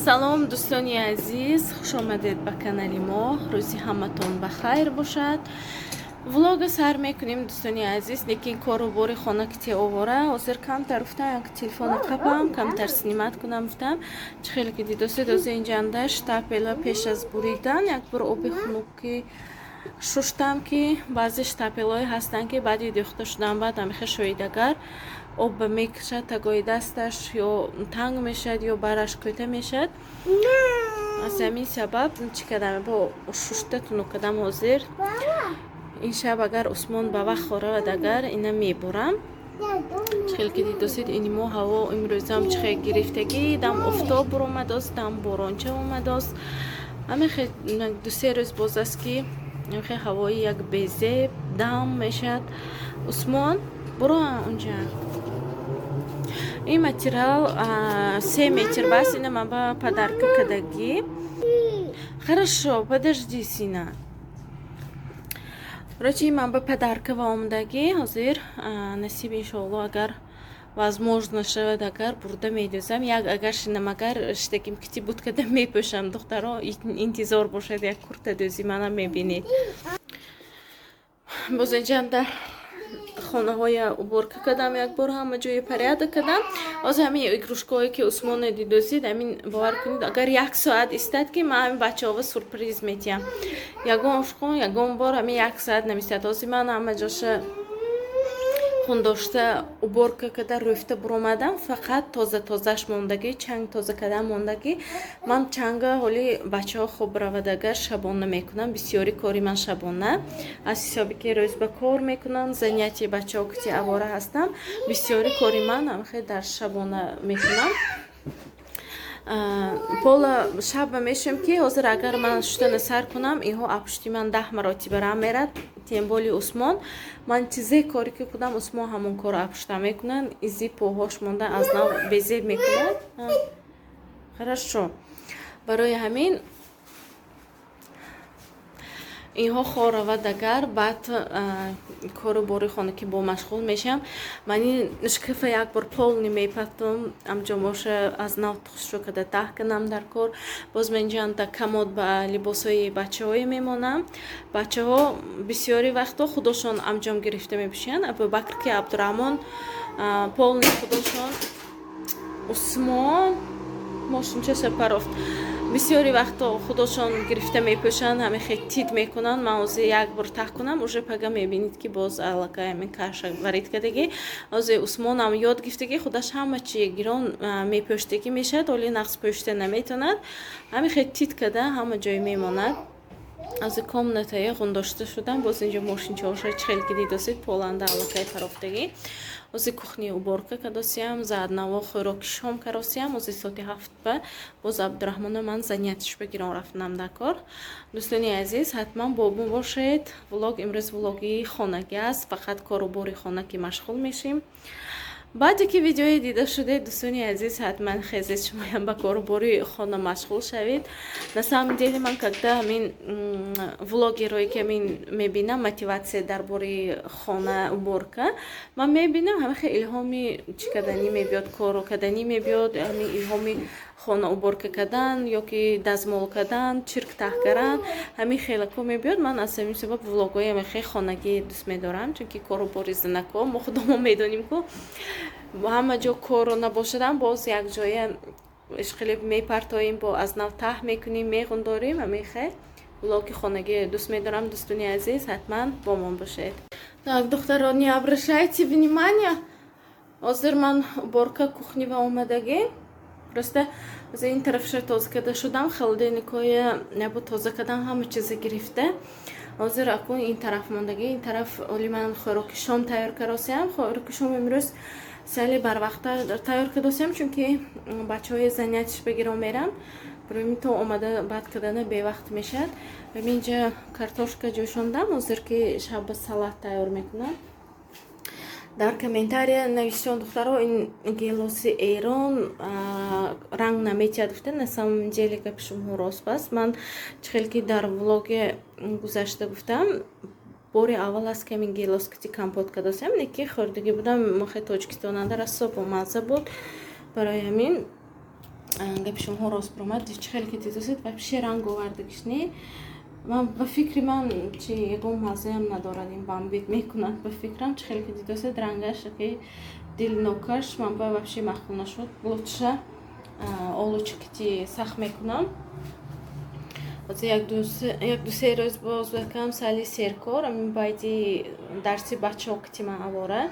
салом дӯстони азиз, хуш омадед ба канали мо. рӯзи ҳаматон ба хайр бошад. влога сар мекунем дӯстони азиз, лекин кору бори хона ки те овора ҳозир камтар гуфтам як телефона қапам камтар снимат кунам гуфтам чӣ хеле ки дидосед ҳозир инҷанда штапела пеш аз буридан як бор оби хунуки шуштам ки баъзе штапелҳое ҳастанд ки баъди дӯхта шудан баъд ҳамихе шоидагар об мекашад тагои дасташ ё танг мешад ё бараш кӯта мешад. аз ҳамин сабаб чӣ кардам бо шушта тунук кардам. ҳозир ин шаб агар усмон ба вақт хоравад агар ина мебурам. чӣ хеле ки дидосед ини мо ҳаво имрӯзам чӣ хеле гирифтагӣ, дам офтоб буромадост, дам боронча омадост. ҳамихе ду-се рӯз боз аст ки ҳамихе ҳавои як безеб дам мешад. усмон буро онҷа. ин материал 3 метр баст. ина ман ба подарка кардагӣ. Хорошо, подожди, сина. Короче, ман ба подарка ва омдагӣ ҳозир насиб иншоалло агар возможно шавад агар бурда медӯзам. Як агар шинам агар штаким кити буд када мепӯшам. духтаро интизор бошад як курта дӯзи манам мебинед. боз инҷанда хонаҳоя уборка кардам, як бор ҳама ҷои порядок кардам. ҳозир ҳамин игрушкаҳое ки усмоне дидозид ҳамин бовар кунед агар як соат истад ки ман ҳамин бачаҳова сурприз метиҳам. ягон ушқон ягон бор ҳамин як соат намистад. ҳозир ман ҳама ҷоша хундошта уборка карда рӯфта буромадам. фақат тоза-тозаш мондагӣ, чанг тоза кардан мондагӣ. ман чанга ҳоли бачаҳо хоб равад агар шабона мекунам. бисёри кори ман шабона. аз ҳисоби ки рӯз ба кор мекунам, занятияи бачаҳо ки авора ҳастам, бисёри кори ман ҳамихе дар шабона мекунам. пола шаба мешам ки ҳозир агар ман шуштана сар кунам инҳо апушти ман 10 маротиба рам мерад. темболи усмон ман чизе кори ки кудам усмон ҳамон кор апушта мекунад. изи поҳош монда аз нав безеб мекунад. хорошо, барои ҳамин инҳо хоравад агар баъд кору бори хона ки бо машғул мешам. ман ин шкафа як бор полни мепатум амҷо боша аз нав тухшро када таҳ канам дар кор. боз ман инҷанда камод ба либосҳои бачаҳое мемонам. бачаҳо бисёри вақтҳо худошон амҷом гирифта мепӯшанд. абубакр ки абдураҳмон полни худошон усмон мошинча сапарофт бисёри вақтҳо худошон гирифта мепӯшанд, ҳамихе тид мекунанд. ман ҳозир як бор таҳ кунам уже пага мебинед ки боз аллакай ҳамин каша варид кардагӣ. ҳозир усмонам ёд гирифтагӣ худаш ҳама чи гирон мепӯштагӣ мешад, оли нақс пӯшта наметавонад. ҳамихе тид карда ҳама ҷой мемонад. аз комнатае ғундошта шудам. боз инҷо мошинчаоша чӣ хеле ки дидосед поланда аллакай парофтагӣ. ҳозир кухни уборка кадосиям, зааднаво хӯроки шом каросиям. ҳозир соати 7 боз абдураҳмону ман занятишба гирон рафтанам дар кор. дӯстони азиз, ҳатман бо мо бошед. влог имрӯз влоги хонагӣ аст. фақат кору бори хона ки машғул мешим. баъде ки видеои дида шудед дӯстони азиз, ҳатман хезед шумоям ба кору бори хона машғул шавед. на самом деле ман когда ҳамин влогерои ки ҳамин мебинам мотиватсия дар бори хона уборка ман мебинам ҳамихе илҳоми чӣ карданӣ мебиёд, кору карданӣ мебиёд, ҳамин илҳоми хона уборка кардан ё ки дазмол кардан, чирк таҳ кардан, ҳамин хелако мебиёд. ман аз ҳамин сабаб влогҳои ҳамихе хонагӣ дӯст медорам, чунки кору бори зинако мо худомо медонем ку ҳама ҷо кору набошадам боз як ҷоя ишқилиб мепартоем, бо аз нав таҳ мекунем, меғундорем. ҳамихе влоги хонагӣ дӯст медорам. дӯстони азиз, ҳатман бо мо бошед. так, духтаро, не обращайте внимания. ҳозир ман уборка кухни ва омадагӣ просто аз ин тарафша тоза карда шудам. холодильникҳои набу тоза кардам, ҳама чиза гирифта. ҳозир акун ин тараф мондагӣ. ин тараф оли ман хӯроки шом тайёр каросиям. хӯроки шом имрӯз сали барвақта тайёр кардосиям, чунки бачаҳои занятишба гирон мерам. барои то омада баъд кардана бевақт мешад. ҳаминҷа картошка ҷӯшондам. ҳозир ки шаба салат тайёр мекунам. дар комментария нависён духтаро ин гелоси эрон ранг наметиҳад гуфта. на самом деле гапи шумо рост аст. ман чӣ хеле ки дар влоги гузашта гуфтам бори аввал аст ки ҳамин гелоскити компот кардосиям, лекин хӯрдагӣ будам мохи тоҷикистонанда расо бомазза буд. барои ҳамин гапи шумоҳо рост биромад, чӣ хеле ки дидусед вообще ранг овардагишни. Ман ба фикри ман чи ягон маззаам надорад, ин бамбит мекунад ба фикрам, чӣ хеле ки дидусед рангаш ки дилнокаш. Ман ба вообще махкул нашуд. Лучше олучи кити сахт мекунам. як ду се рӯз боз якам сали серкор амин байди дарси бачаҳо кити ман авора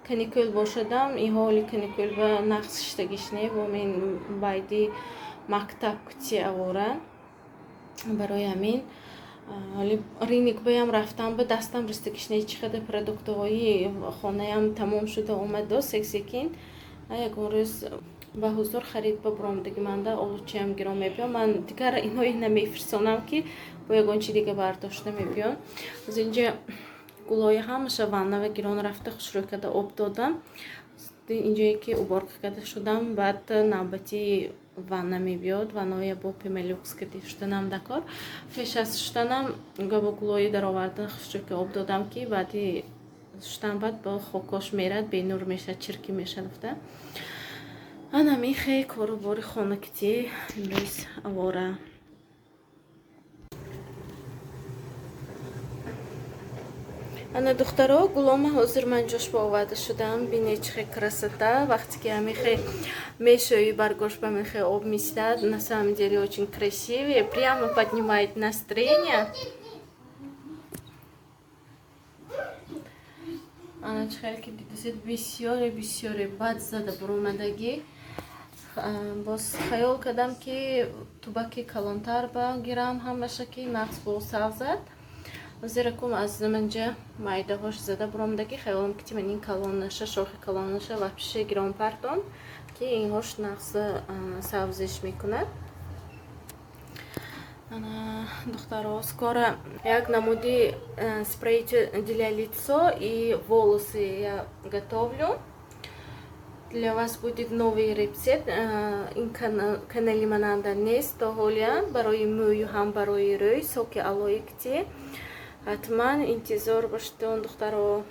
каникул бошадам и ҳоли каникул ба нақс шидагишне бо мен байди мактаб кити авора барои амин риник баям рафтам ба дастам ристагишне чӣ қадар продуктҳои хонаям тамом шуда омаду сексекин ягон рӯз ба ҳузур харид ба буромдаги манда олучиам гирон мебиён. Ман дигар инҳои намефирсонам ки бо ягон чи дига бардошта мебиён. аз инҷа гулҳои ҳамаша ваннава гирон рафта хушрӯй карда об додам. инҷое ки уборка карда шудам, баъд навбати ванна мебиёд. ваннаҳоя бо пемелюкс карда шуданам дакор. пеш аз шуданам габо гулҳои дароварда хушрӯй ка об додам ки баъди шудан баъд бо хокош мерад бенур меша чирки меша рафта. ана михе корубори хона кити имрӯз авора. ана духтаро гулома ҳозир ман ҷошба оварда шудам. бине чӣ хе красота. вақте ки амихе мешои баргош ба михе об мисляд. На самом деле очень красивые, прямо поднимает настроение. ана чӣ хеле ки дидусед бисёре бад зада буромадагӣ. боз хаёл кардам ки тубаки калонтар багирам ҳамаша ки нақс бо сав зад. зеро кум аз манҷа майдаҳош зада буромдаги хаёлам ки ман ин калонаша шохи калонаша вообще гирон партон ки инҳош нақс савзиш мекунад. ана духтаро скоро як намуди спрей для лицо и волосы я готовлю. Для вас будет новый рецепт. ин канали мананда нест то ҳолия барои мӯю ҳам барои рӯй соки алои кити. ҳатман интизор бошидон духтаро.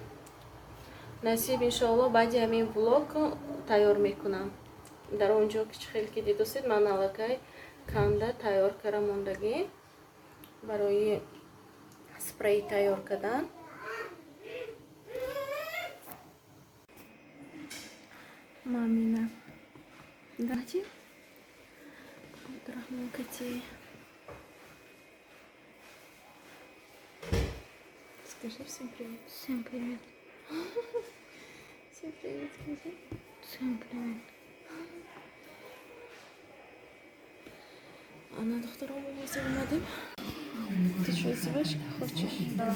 насиб иншоалло баъди ҳамин влог тайёр мекунам. дар он ҷо ки чӣ хеле ки дидусед ман аллакай канда тайёр кардам мондагӣ барои спрей тайёр кардан. мамина дати Абдурахмон кати. Скажи всем привет. Всем привет. Всем привет, скажи. Всем привет. Она доктором вызываем. Ты что, девочка хочешь? Да.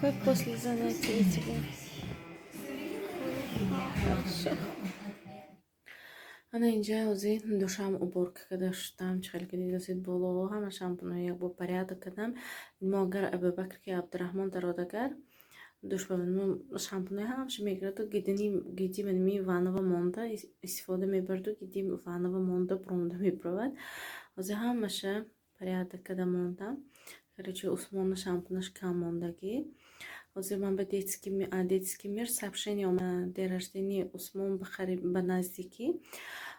Как после занятия тебе? Хорошо. ана инҷа ҳозир душам уборка карда шудам. чӣ хеле ки дидусед болоҳо ҳама шампунҳои як бор порядок кардам. мо агар Абубакр ки Абдурахмон дародагар душ ба шампунҳои ҳамаша мегираду гиди маними ваннава монда истифода мебарду гиди ваннава монда буромда мебаравад. ҳозир ҳамаша порядок карда мондам. короче Усмонна шампунаш кам мондагӣ. ҳозир ман ба детский мир сообщение омад. ден рождения Усмон бихариб ба наздикӣ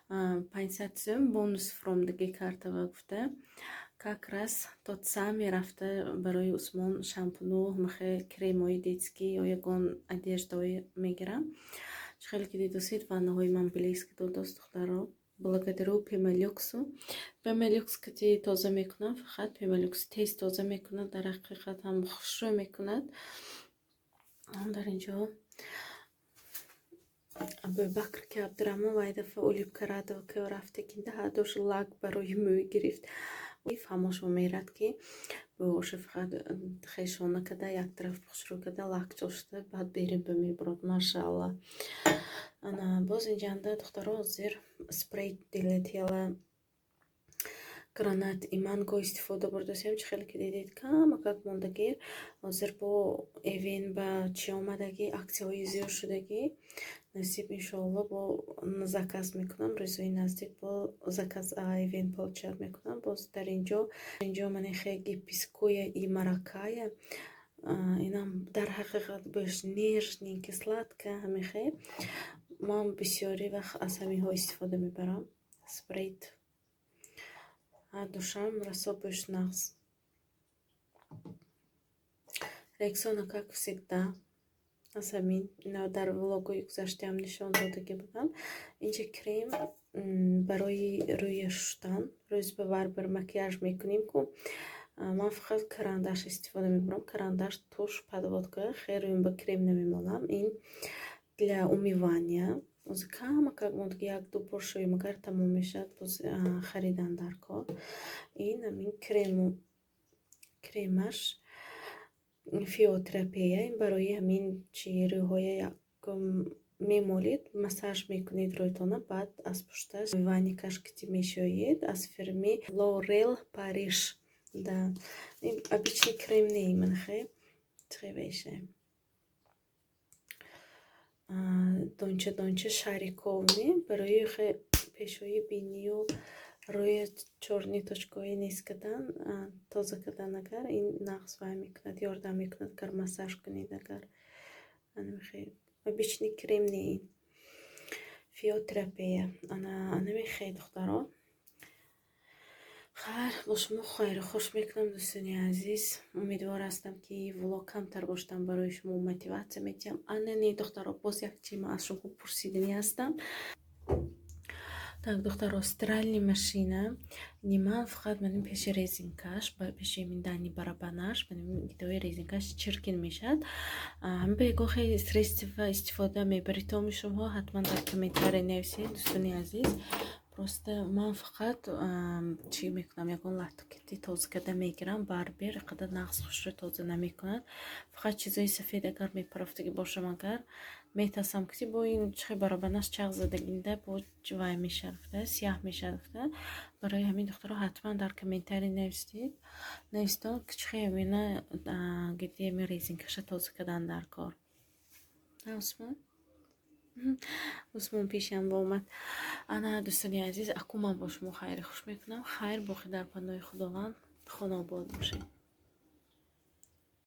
500 сум бонус фромдаги картава гуфта. как раз тот сами рафта барои Усмон шампуну махе кремои детский ё ягон одеждаҳои мегирам. чӣ хеле ки дидусед ваннаҳои ман блески додааст духтаро. благодарю Пемелюксу. Пемелюкс кати тоза мекунад, фақат Пемелюкс тез тоза мекунад, дар ҳақиқат ҳам хушрӯй мекунад. дар инҷо Абубакр ки Абдурахмон вайдафа улибка радова ки рафта ки даҳадош лак барои мӯй гирифт. фамошо мерад ки боше фақат хешона када як тараф хушрӯй када лак ҷошта баъд берим ба мебурад. машаалла. ана боз инҷанда духтаро ҳозир спрей делетела гранат иманго истифода бурдасем. чӣ хеле ки дидед камакак мондагӣ. ҳозир бо эвен ба чӣ омадагӣ аксияҳои зиёд шудагӣ. насиб иншоалло бо заказ мекунам. рӯзҳои наздик бо заказ эвен получат мекунам. боз дар инҷо манихе гипискоя и маракая. инам дар ҳақиқат бош нежненький сладкая ҳамихе ман бисёри вақт аз ҳаминҳо истифода мебарам. Спрейт душам рассопыш нағз. Рексона, как всегда. Аз ҳамин дар влогои гузаштаам нишон додагӣ будам. Инҷа крем барои рӯя шустан, рӯз ба барбар макияж мекунем ку ман фақат карандаш истифода мебарам. Карандаш, туш, подводка. Хеле рӯям ба крем намемонам. Ин для умывания. Оз кама как монда як-ду бор шоям, агар тамом мешавад, боз харидан дар кор. Ин ҳамин кремаш фиотерапия. Ин барои ҳамин рӯҳоя якум мемолед, массаж мекунед рӯйтона, баъд аз пушташ умывания кашкити мешоед. Аз фирми L'Oréal Paris. Да, обычный крем не именно тревеше. Донча шариковни барои пешои бинию рӯя чорниточкои низ кардан, тоза кардан. Агар ин нағз вай мекунад, ёрдам мекунад, агар массаж кунед. Агар обычный крем не ин фиотерапия. Анамехе духтаро. хайр, бо шумо хайру хуш мекунам, дӯстони азиз. Умедвор ҳастам ки влог камтар боштам барои шумо мотиватсия медиҳам. Анани духтаро, боз як тема аз шумо пурсидани ҳастам. Так, духтаро, стиральная машина. Ман фақат манин пеши резинкаш, пеши дани барабанаш, манин гидои резинкаш чиркин мешад. Ҳам бегон хеле средства истифода мебаред томи шумо ҳатман дар комментария нависед, дӯстони азиз. Просто ман фақат чӣ мекунам, ягон латокети тоза карда мегирам. Барбер қадар нағз хушрӯ тоза намекунад. Фақат чизои сафед агар мепарафтаги бошам, агар метасам ки бо ин чихи барабанаш чақ задагинда бо вай мешарафта, сияҳ мешарафта. Барои ҳамин духтаро ҳатман дар комментария навистон ки чихи ҳамина гидӣ ҳамин резинкаша тоза кардан дар кор. Усмон пешам омад. Ана дӯстони азиз, акуман бо шумо хайри хуш мекунам. Хайр, боқӣ дар паноҳи худованд. Хона обод бошед.